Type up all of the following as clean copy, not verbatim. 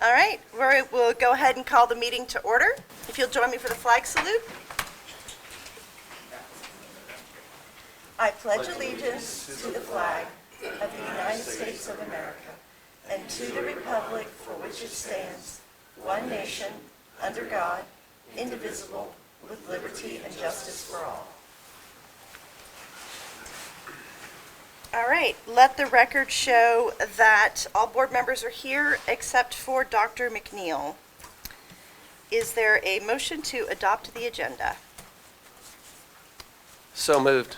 All right, we'll go ahead and call the meeting to order. If you'll join me for the flag salute. I pledge allegiance to the flag of the United States of America and to the republic for which it stands, one nation, under God, indivisible, with liberty and justice for all. All right, let the record show that all board members are here except for Dr. McNeil. Is there a motion to adopt the agenda? So moved.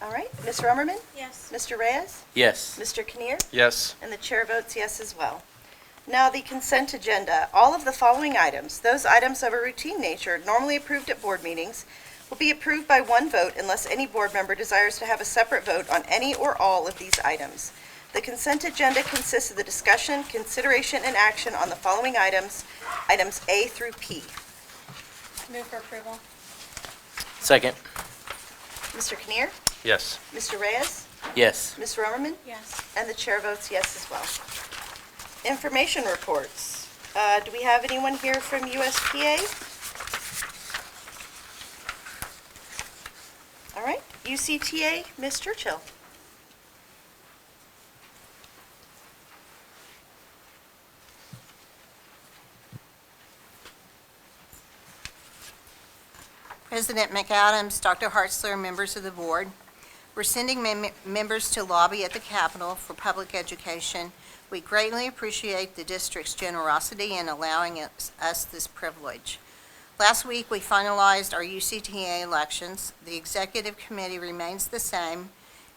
All right, Ms. Rummerman? Yes. Mr. Reyes? Yes. Mr. Kinnear? Yes. And the chair votes yes as well. Now, the consent agenda. All of the following items, those items of a routine nature normally approved at board meetings, will be approved by one vote unless any board member desires to have a separate vote on any or all of these items. The consent agenda consists of the discussion, consideration, and action on the following items, items A through P. Move for approval. Second. Mr. Kinnear? Yes. Mr. Reyes? Yes. Ms. Rummerman? Yes. And the chair votes yes as well. Information reports. Do we have anyone here from USPA? All right, UCTA, Ms. Churchill. President McAdams, Dr. Hartzler, members of the board, we're sending members to lobby at the Capitol for public education. We greatly appreciate the district's generosity in allowing us this privilege. Last week, we finalized our UCTA elections. The executive committee remains the same.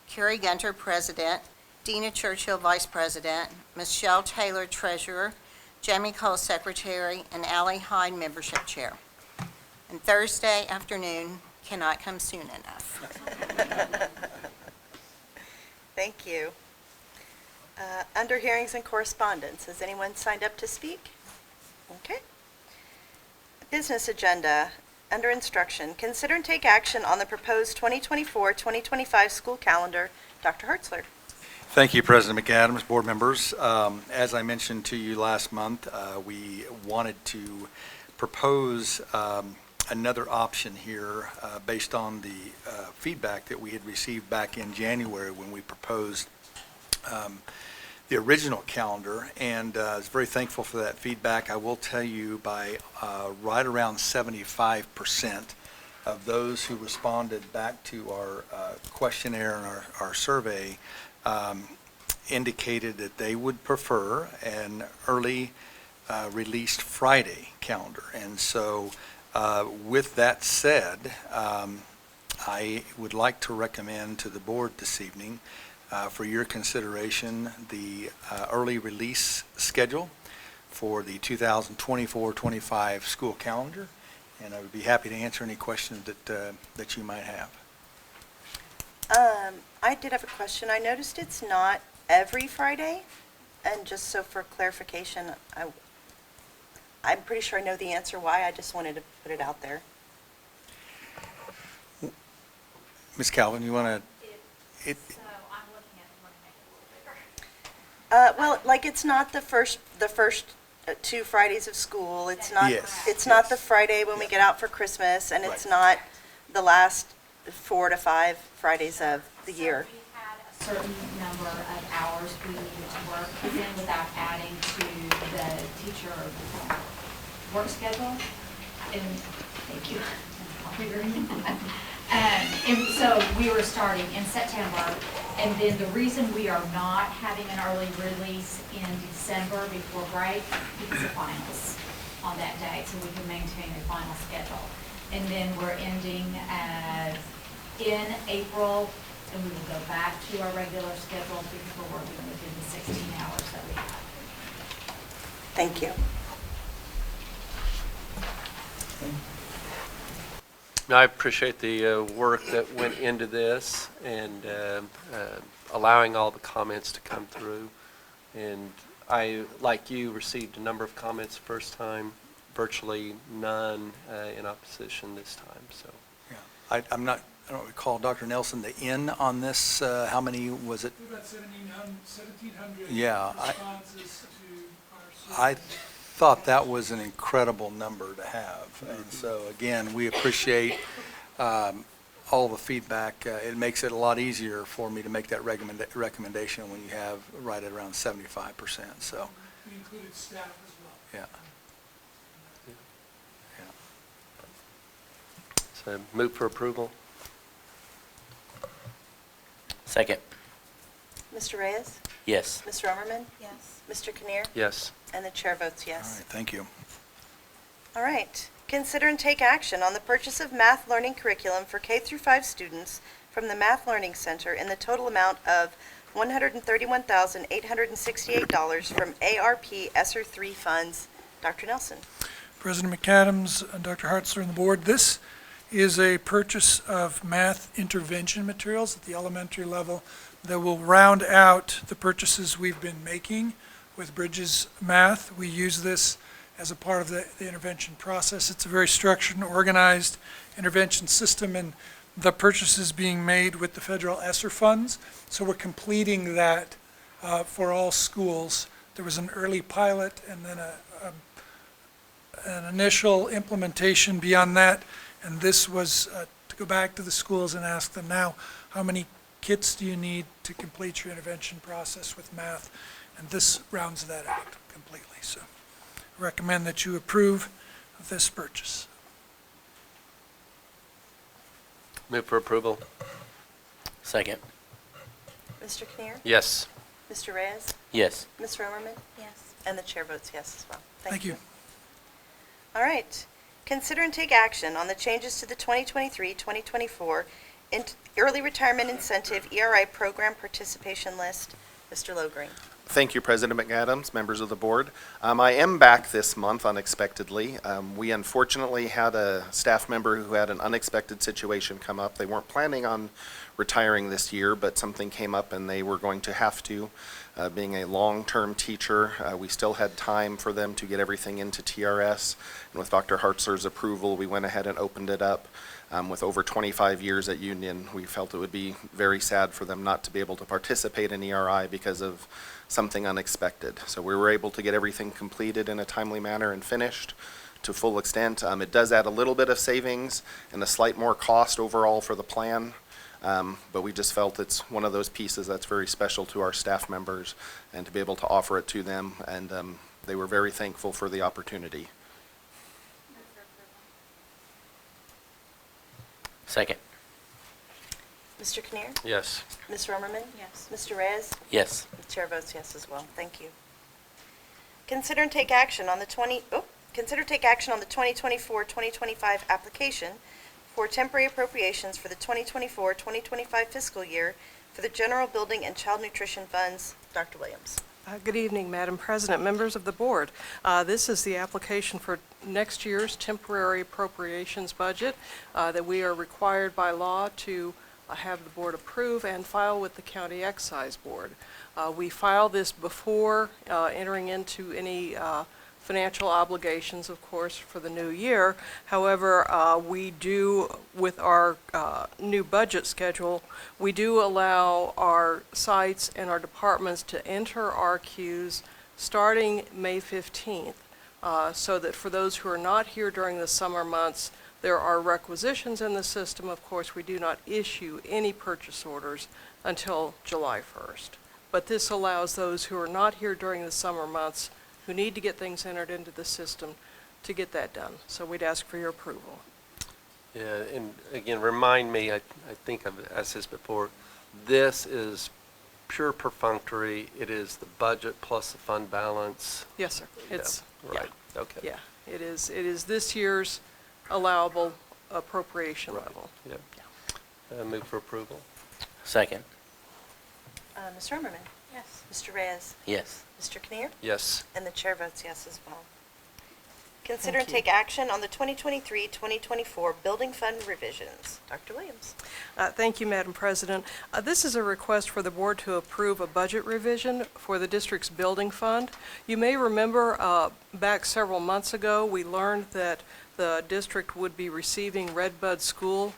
Carrie Gunter, president, Dina Churchill, vice president, Michelle Taylor, treasurer, Jamie Cole, secretary, and Allie Hyde, membership chair. And Thursday afternoon cannot come soon enough. Thank you. Under hearings and correspondence, has anyone signed up to speak? Okay. Business agenda, under instruction, consider and take action on the proposed 2024-2025 school calendar. Dr. Hartzler. Thank you, President McAdams, board members. As I mentioned to you last month, we wanted to propose another option here based on the feedback that we had received back in January when we proposed the original calendar, and I was very thankful for that feedback. I will tell you by right around 75% of those who responded back to our questionnaire and our survey indicated that they would prefer an early released Friday calendar. And so with that said, I would like to recommend to the board this evening for your consideration the early release schedule for the 2024-25 school calendar, and I would be happy to answer any questions that you might have. I did have a question. I noticed it's not every Friday, and just so for clarification, I'm pretty sure I know the answer why. I just wanted to put it out there. Ms. Calvin, you want to? I'm looking at it, want to make it a little bigger. Well, like it's not the first 2 Fridays of school. It's not. Yes, It's not yes. the Friday when we get out for Christmas, and it's Right. not the last 4 to 5 Fridays of the year. So we had a certain number of hours we needed to work, even without adding to the teacher work schedule. And, thank you. And so we were starting in September, and then the reason we are not having an early release in December before break, because of finals on that day, so we can maintain a final schedule. And then we're ending in April, and we will go back to our regular schedule because we're working within the 16 hours that we have. Thank you. I appreciate the work that went into this and allowing all the comments to come through. And I, like you, received a number of comments the first time, virtually none in opposition this time. So, Yeah, I don't recall, Dr. Nelson, the N on this. How many was it? We've got 1,700 Yeah, responses to our I thought that was an incredible number to have. And so, again, we appreciate all the feedback. It makes it a lot easier for me to make that recommendation when you have right at around 75%. So, We included staff as well. yeah. So move for approval? Second. Mr. Reyes? Yes. Ms. Romerman? Yes. Mr. Kinnear? Yes. And the chair votes All yes. right, thank you. All right. Consider and take action on the purchase of math learning curriculum for K through 5 students from the Math Learning Center in the total amount of $131,868 from ARP ESSER 3 funds. Dr. Nelson. President McAdams, Dr. Hartzler, and the board, this is a purchase of math intervention materials at the elementary level that will round out the purchases we've been making with Bridges Math. We use this as a part of the intervention process. It's a very structured and organized intervention system, and the purchases being made with the federal ESSER funds. So we're completing that for all schools. There was an early pilot and then an initial implementation beyond that, and this was to go back to the schools and ask them now, how many kits do you need to complete your intervention process with math? And this rounds that out completely. So I recommend that you approve of this purchase. Move for approval? Second. Mr. Kinnear? Yes. Mr. Reyes? Yes. Ms. Romerman? Yes. And the chair votes yes as well. Thank you. All right. Consider and take action on the changes to the 2023-2024 Early Retirement Incentive ERI Program Participation List. Mr. Logreen. Thank you, President McAdams, members of the board. I am back this month unexpectedly. We unfortunately had a staff member who had an unexpected situation come up. They weren't planning on retiring this year, but something came up and they were going to have to. Being a long-term teacher, we still had time for them to get everything into TRS. And with Dr. Hartzler's approval, we went ahead and opened it up. With over 25 years at Union, we felt it would be very sad for them not to be able to participate in ERI because of something unexpected. So we were able to get everything completed in a timely manner and finished to full extent. It does add a little bit of savings and a slight more cost overall for the plan, but we just felt it's one of those pieces that's very special to our staff members and to be able to offer it to them, and they were very thankful for the opportunity. Second. Mr. Kinnear? Yes. Ms. Romerman? Yes. Mr. Reyes? Yes. The chair votes yes as well. Thank you. Consider and take action on the 2024-2025 application for temporary appropriations for the 2024-2025 fiscal year for the General Building and Child Nutrition Funds. Dr. Williams. Good evening, Madam President, members of the board. This is the application for next year's temporary appropriations budget that we are required by law to have the board approve and file with the County Excise Board. We file this before entering into any financial obligations, of course, for the new year. However, we do, with our new budget schedule, we do allow our sites and our departments to enter RQs starting May 15th, so that for those who are not here during the summer months, there are requisitions in the system. Of course, we do not issue any purchase orders until July 1st. But this allows those who are not here during the summer months who need to get things entered into the system to get that done. So we'd ask for your approval. Yeah, and again, remind me, I think I've asked this before, this is pure perfunctory. It is the budget plus the fund balance. Yes, sir. It's, Yeah, right, okay. yeah, it is this year's allowable appropriation Right, level. yeah. Move for approval? Second. Ms. Romerman? Yes. Mr. Reyes? Yes. Mr. Kinnear? Yes. And the chair votes yes as well. Consider and Thank take action on the 2023-2024 Building Fund revisions. Dr. Williams. Thank you, Madam President. This is a request for the board to approve a budget revision for the district's building fund. You may remember back several months ago, we learned that the district would be receiving Red Bud School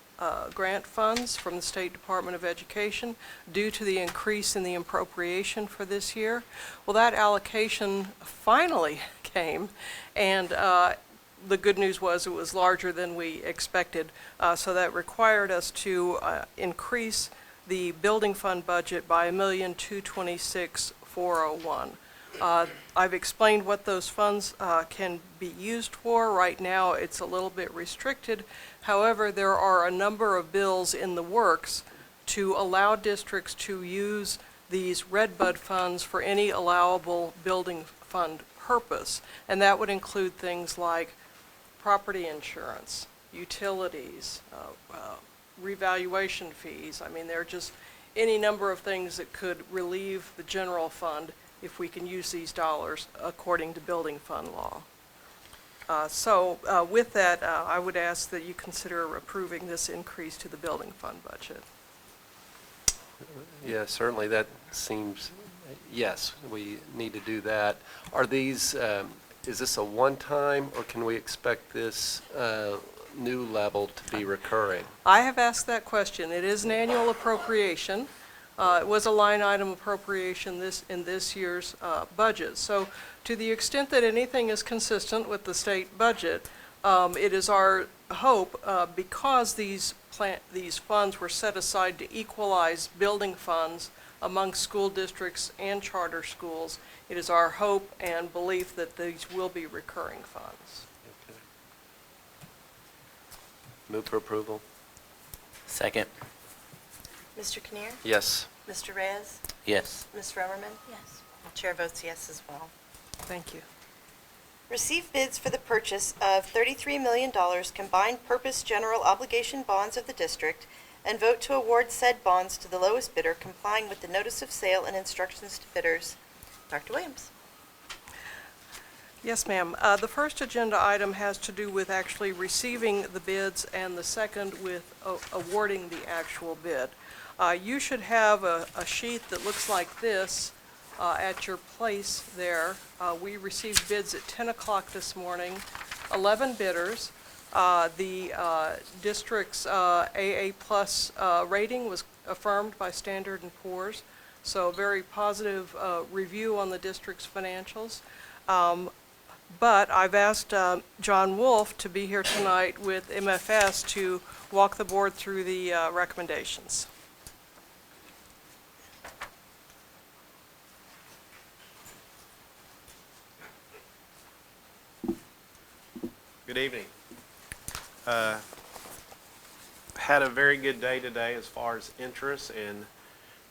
grant funds from the State Department of Education due to the increase in the appropriation for this year. Well, that allocation finally came, and the good news was it was larger than we expected, so that required us to increase the building fund budget by $1,226,401. I've explained what those funds can be used for. Right now, it's a little bit restricted. However, there are a number of bills in the works to allow districts to use these Redbud funds for any allowable building fund purpose. And that would include things like property insurance, utilities, revaluation fees. I mean, there are just any number of things that could relieve the general fund if we can use these dollars according to building fund law. So with that, I would ask that you consider approving this increase to the building fund budget. Yeah, certainly that seems, yes, we need to do that. Are these, is this a one-time, or can we expect this new level to be recurring? I have asked that question. It is an annual appropriation. It was a line item appropriation in this year's budget. So to the extent that anything is consistent with the state budget, it is our hope, because these funds were set aside to equalize building funds among school districts and charter schools, it is our hope and belief that these will be recurring funds. Okay. Move for approval. Second. Mr. Kinnear? Yes. Mr. Reyes? Yes. Ms. Romerman? Yes. The chair votes yes as well. Thank you. Receive bids for the purchase of $33 million combined purpose general obligation bonds of the district and vote to award said bonds to the lowest bidder complying with the notice of sale and instructions to bidders. Dr. Williams. Yes, ma'am. The first agenda item has to do with actually receiving the bids, and the second with awarding the actual bid. You should have a sheet that looks like this at your place there. We received bids at 10 o'clock this morning, 11 bidders. The district's AA plus rating was affirmed by Standard & Poor's, so a very positive review on the district's financials. But I've asked John Wolf to be here tonight with MFS to walk the board through the recommendations. Good evening. Had a very good day today as far as interest in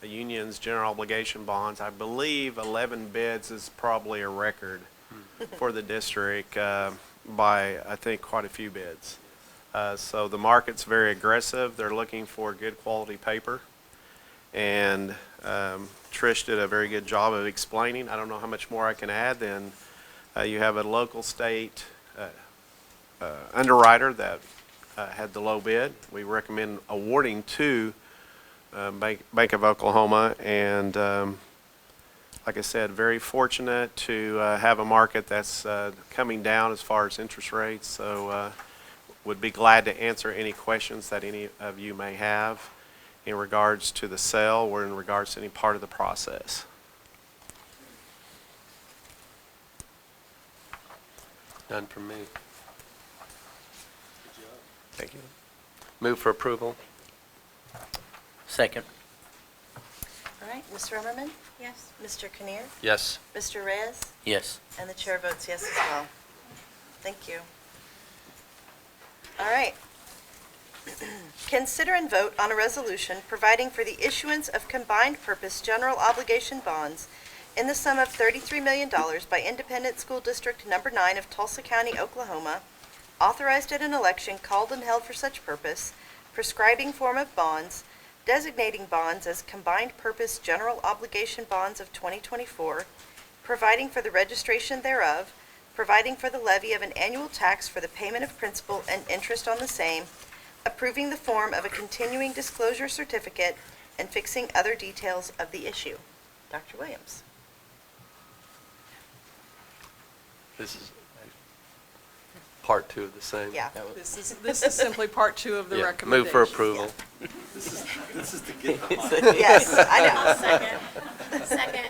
the union's general obligation bonds. I believe 11 bids is probably a record for the district by, I think, quite a few bids. So the market's very aggressive. They're looking for good quality paper. And Trish did a very good job of explaining. I don't know how much more I can add than you have a local state underwriter that had the low bid. We recommend awarding to Bank of Oklahoma, and like I said, very fortunate to have a market that's coming down as far as interest rates, so would be glad to answer any questions that any of you may have in regards to the sale or in regards to any part of the process. None from me. Thank you. Move for approval. Second. All right, Ms. Romerman? Yes. Mr. Kinnear? Yes. Mr. Reyes? Yes. And the chair votes yes as well. Thank you. All right. Consider and vote on a resolution providing for the issuance of combined purpose general obligation bonds in the sum of $33 million by Independent School District Number 9 of Tulsa County, Oklahoma, authorized at an election called and held for such purpose, prescribing form of bonds, designating bonds as combined purpose general obligation bonds of 2024, providing for the registration thereof, providing for the levy of an annual tax for the payment of principal and interest on the same, approving the form of a continuing disclosure certificate, and fixing other details of the issue. Dr. Williams. part two of the same. Yeah. This is simply part two of the Yeah, recommendation. move for approval. This is to get the Yes, I know. Second.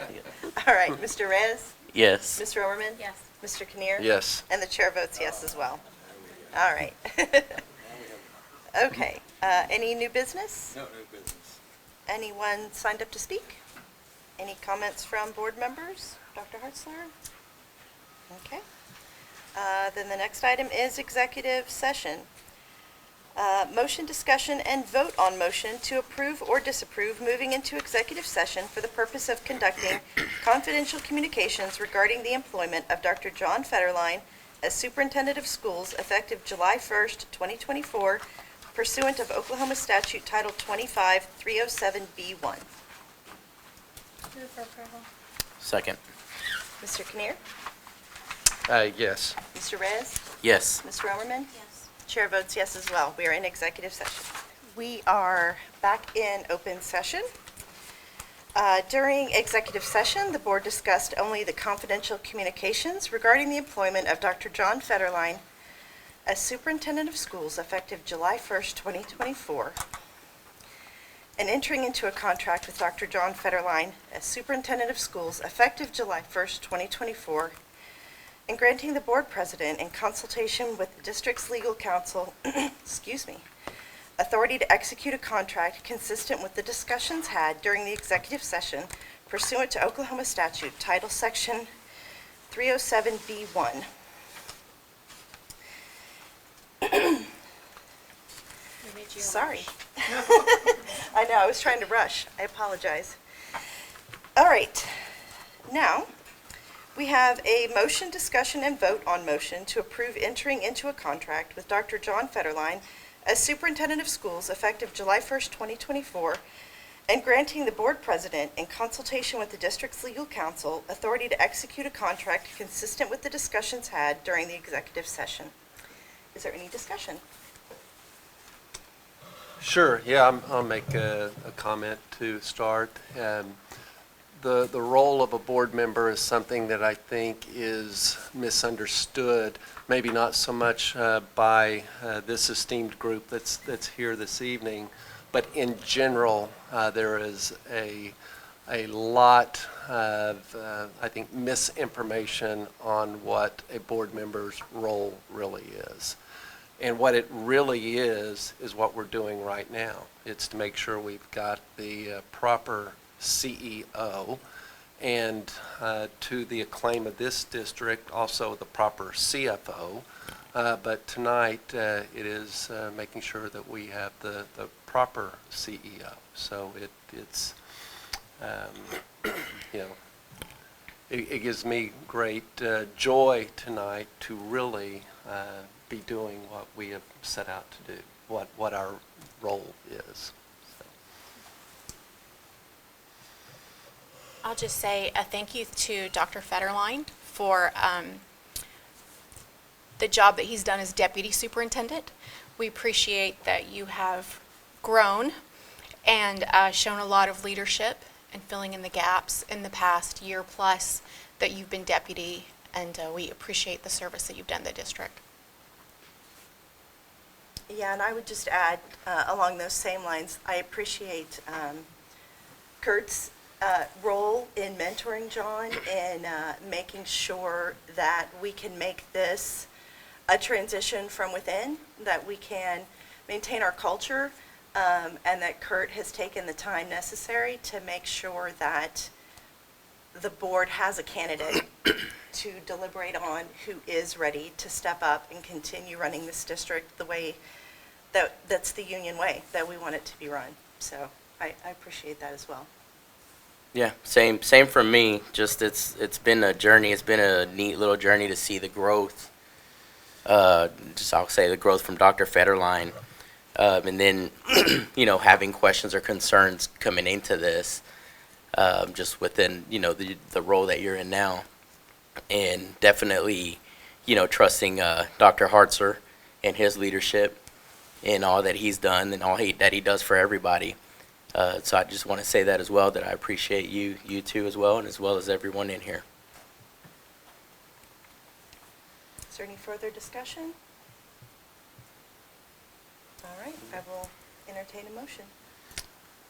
All right, Mr. Reyes? Yes. Mr. Overman? Yes. Mr. Kinnear? Yes. And the chair votes yes as well. All right. Okay, any new business? No new business. Anyone signed up to speak? Any comments from board members? Dr. Hartzler? Okay. Then the next item is executive session. Motion, discussion, and vote on motion to approve or disapprove moving into executive session for the purpose of conducting confidential communications regarding the employment of Dr. John Federline as Superintendent of Schools effective July 1st, 2024, pursuant of Oklahoma Statute Title 25-307B1. Move for approval. Second. Mr. Kinnear? Yes. Mr. Reyes? Yes. Mr. Overman? Yes. Chair votes yes as well. We are in executive session. We are back in open session. During executive session, the board discussed only the confidential communications regarding the employment of Dr. John Federline as Superintendent of Schools effective July 1st, 2024, and entering into a contract with Dr. John Federline as Superintendent of Schools effective July 1st, 2024, and granting the board president, in consultation with the district's legal counsel, authority to execute a contract consistent with the discussions had during the executive session pursuant to Oklahoma Statute Title Section 307B1. We made you a Sorry. rush. I know, I was trying to rush. I apologize. All right. Now, we have a motion, discussion, and vote on motion to approve entering into a contract with Dr. John Federline as Superintendent of Schools effective July 1st, 2024, and granting the board president, in consultation with the district's legal counsel, authority to execute a contract consistent with the discussions had during the executive session. Is there any discussion? Sure, yeah, I'll make a comment to start. The role of a board member is something that I think is misunderstood, maybe not so much by this esteemed group that's here this evening, but in general, there is a lot of, I think, misinformation on what a board member's role really is. And what it really is what we're doing right now. It's to make sure we've got the proper CEO, and to the acclaim of this district, also the proper CFO. But tonight, it is making sure that we have the proper CEO. So it's it gives me great joy tonight to really be doing what we have set out to do, what our role is. So. I'll just say a thank you to Dr. Federline for the job that he's done as deputy superintendent. We appreciate that you have grown and shown a lot of leadership and filling in the gaps in the past year plus that you've been deputy, and we appreciate the service that you've done the district. Yeah, and I would just add, along those same lines, I appreciate Kurt's role in mentoring John and making sure that we can make this a transition from within, that we can maintain our culture, and that Kurt has taken the time necessary to make sure that the board has a candidate to deliberate on who is ready to step up and continue running this district the way that's the union way that we want it to be run. So I appreciate that as well. Yeah, same for me. Just it's been a journey. It's been a neat little journey to see the growth. I'll say the growth from Dr. Federline, and then having questions or concerns coming into this, just within the role that you're in now, and definitely trusting Dr. Hartzler and his leadership and all that he's done and all that he does for everybody. So I just want to say that as well, that I appreciate you two as well, and as well as everyone in here. Is there any further discussion? All right, I will entertain a motion.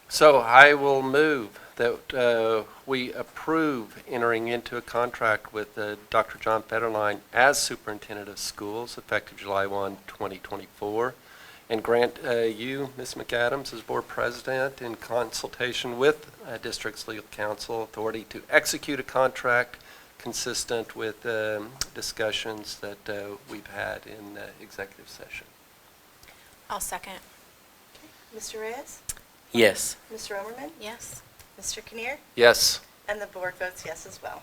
So I will move that we approve entering into a contract with Dr. John Federline as Superintendent of Schools effective July 1, 2024, and grant you, Ms. McAdams, as Board President, in consultation with District's Legal Counsel, authority to execute a contract consistent with discussions that we've had in executive session. I'll second. Mr. Reyes? Yes. Mr. Omerman? Yes. Mr. Kinnear? Yes. And the board votes yes as well.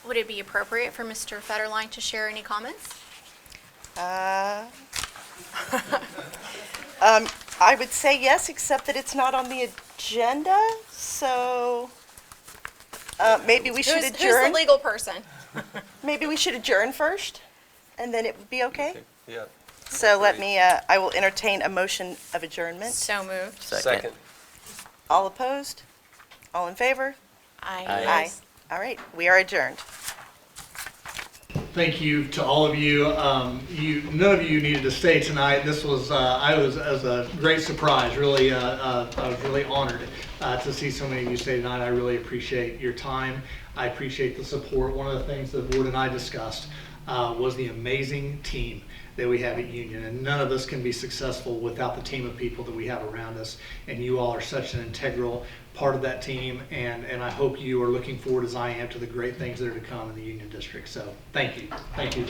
Would it be appropriate for Mr. Federline to share any comments? I would say yes, except that it's not on the agenda, so maybe we should Who's the adjourn. legal person? Maybe we should adjourn first, and then it would be okay? Yeah. So let me, I will entertain a motion of adjournment. So moved. Second. All opposed? All in favor? Aye. All right, we are adjourned. Thank you to all of you. None of you needed to stay tonight. This was, as a great surprise. Really, I was really honored to see so many of you stay tonight. I really appreciate your time. I appreciate the support. One of the things the board and I discussed was the amazing team that we have at Union, and none of us can be successful without the team of people that we have around us. And you all are such an integral part of that team, and I hope you are looking forward, as I am, to the great things that are to come in the Union District. So thank you. Thank you.